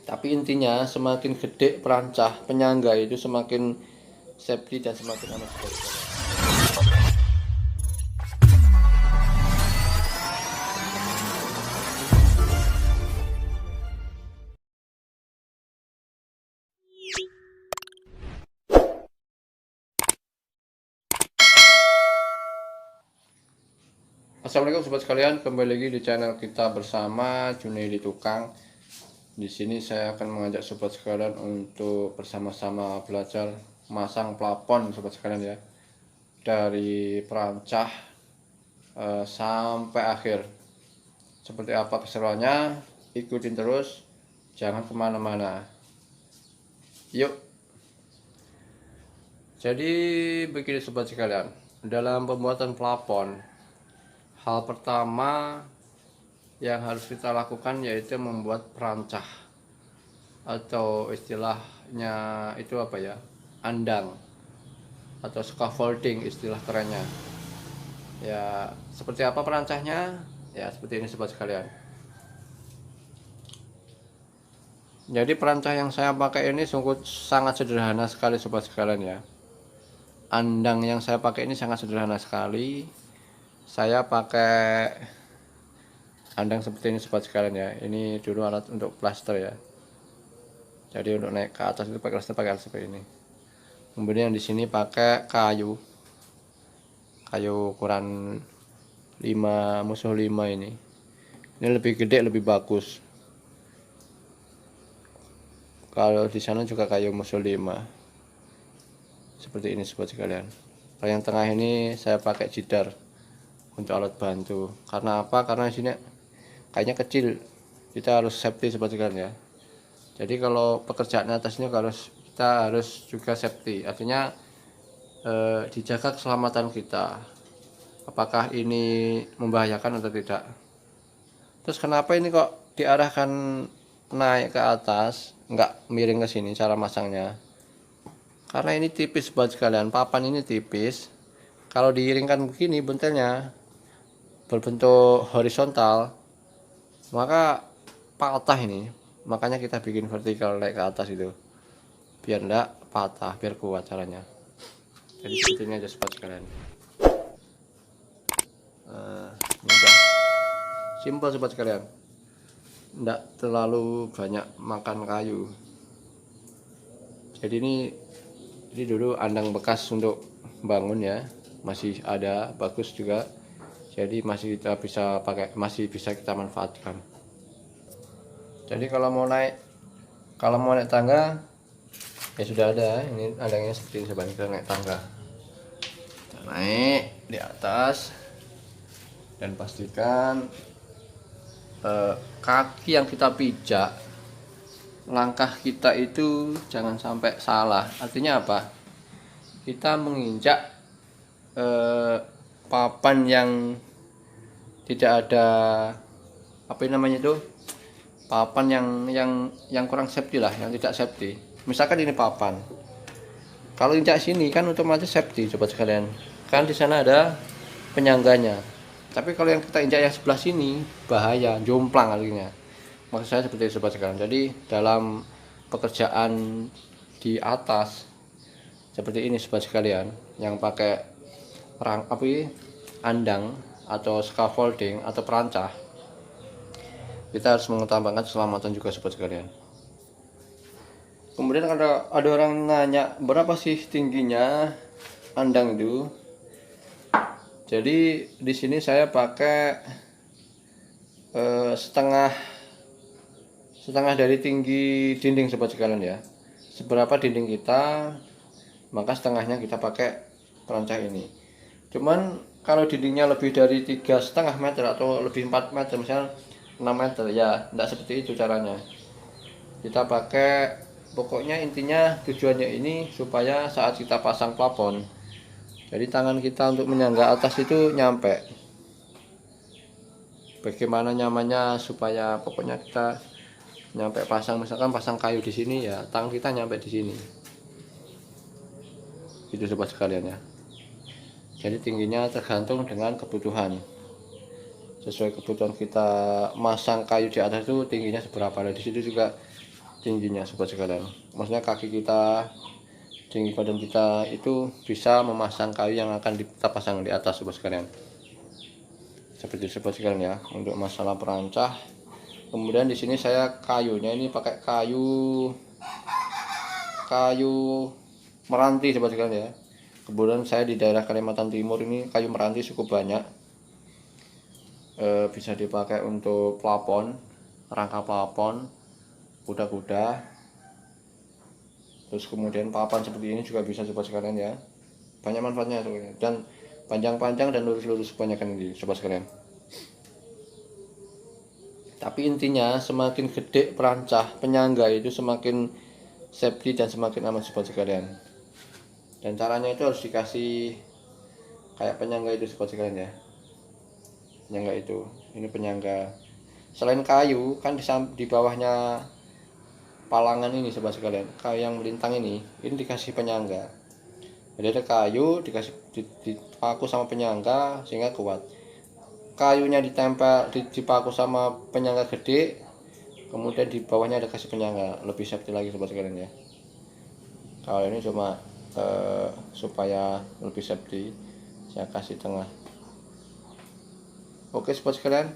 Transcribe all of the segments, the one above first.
Tapi intinya semakin gede perancah penyangga itu semakin safety dan semakin aman sekali. Assalamualaikum sobat sekalian, kembali lagi di channel kita bersama Junaidi Tukang. Di sini saya akan mengajak sobat sekalian untuk bersama-sama belajar masang plafon sobat sekalian ya. Dari perancah sampai akhir. Seperti apa keseruannya? Ikutin terus, jangan kemana-mana. Yuk. Jadi begini sobat sekalian, dalam pembuatan plafon, hal pertama yang harus kita lakukan yaitu membuat perancah, atau istilahnya itu apa ya, andang atau scaffolding istilah kerennya ya. Seperti apa perancahnya ya, seperti ini sobat sekalian. Jadi perancah yang saya pakai ini sungguh sangat sederhana sekali sobat sekalian ya. Andang yang saya pakai ini sangat sederhana sekali. Saya pakai andang seperti ini sobat sekalian ya. Ini dulu alat untuk plaster ya. Jadi untuk naik ke atas itu pakai alat seperti ini. Kemudian di sini pakai kayu ukuran 5 musuh 5 ini. Ini lebih gede, lebih bagus. Kalau di sana juga kayu musuh 5. Seperti ini sobat sekalian. Kalau yang tengah ini saya pakai jidar untuk alat bantu. Karena apa? Karena di sini kayaknya kecil. Kita harus safety sobat sekalian ya. Jadi kalau pekerjaan atasnya kita harus juga safety. Artinya dijaga keselamatan kita. Apakah ini membahayakan atau tidak? Terus kenapa ini kok diarahkan naik ke atas, nggak miring ke sini cara masangnya? Karena ini tipis buat sekalian, papan ini tipis. Kalau diiringkan begini bentelnya berbentuk horizontal, maka patah ini. Makanya kita bikin vertikal naik ke atas itu, biar enggak patah, biar kuat caranya. Jadi seperti ini aja sobat sekalian. Mudah, simpel sobat sekalian, enggak terlalu banyak makan kayu. Jadi ini dulu andang bekas untuk bangun ya, masih ada, bagus juga. Jadi masih kita bisa pakai, masih bisa kita manfaatkan. Jadi kalau mau naik tangga ya sudah ada, ini andangnya seperti ini sobat. Kita naik tangga, kita naik di atas dan pastikan kaki yang kita pijak, langkah kita itu jangan sampai salah. Artinya apa? Kita menginjak papan yang tidak ada apa namanya itu, papan yang kurang safety lah, yang tidak safety. Misalkan ini papan, kalau injak sini kan otomatis safety sobat sekalian, kan di sana ada penyangganya. Tapi kalau yang kita injak yang sebelah sini bahaya, jomplang artinya. Maksud saya seperti itu sobat sekalian. Jadi dalam pekerjaan di atas seperti ini sobat sekalian, yang pakai andang atau scaffolding atau perancah, kita harus mengutamakan keselamatan juga sobat sekalian. Kemudian ada orang nanya berapa sih tingginya andang itu. Jadi di sini saya pakai setengah dari tinggi dinding sobat sekalian ya. Seberapa dinding kita, maka setengahnya kita pakai perancah ini. Cuman kalau dindingnya lebih dari 3,5 meter atau lebih 4 meter, misalnya 6 meter ya, tidak seperti itu caranya. Kita pakai, pokoknya intinya tujuannya ini supaya saat kita pasang plafon, jadi tangan kita untuk menyangga atas itu nyampe. Bagaimana nyamannya supaya pokoknya kita nyampe pasang, misalkan pasang kayu di sini ya, tangan kita nyampe di sini. Itu sobat sekalian ya. Jadi tingginya tergantung dengan kebutuhan. Sesuai kebutuhan kita masang kayu di atas itu tingginya seberapa. Nah, di situ juga tingginya sobat sekalian. Maksudnya kaki kita, tinggi badan kita itu bisa memasang kayu yang akan kita pasang di atas sobat sekalian. Seperti sobat sekalian ya, untuk masalah perancah. Kemudian di sini saya kayunya ini pakai kayu meranti sobat sekalian ya. Kemudian saya di daerah Kalimantan Timur ini kayu meranti cukup banyak. Bisa dipakai untuk plafon, rangka plafon, kuda-kuda. Terus kemudian papan seperti ini juga bisa sobat sekalian ya. Banyak manfaatnya dan panjang-panjang dan lurus-lurus kebanyakan ini sobat sekalian. Tapi intinya semakin gede perancah penyangga itu semakin safety dan semakin aman sobat sekalian. Dan caranya itu harus dikasih kayak penyangga itu sobat sekalian ya. Penyangga itu, ini penyangga. Selain kayu kan di bawahnya palangan ini sobat sekalian, kayu yang melintang ini dikasih penyangga. Jadi ada kayu dikasih dipaku sama penyangga sehingga kuat. Kayunya ditempel dipaku sama penyangga gede, kemudian di bawahnya ada kasih penyangga, lebih safety lagi sobat sekalian ya. Kalau ini cuma supaya lebih safety saya kasih tengah. Oke sobat sekalian,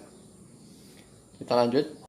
kita lanjut.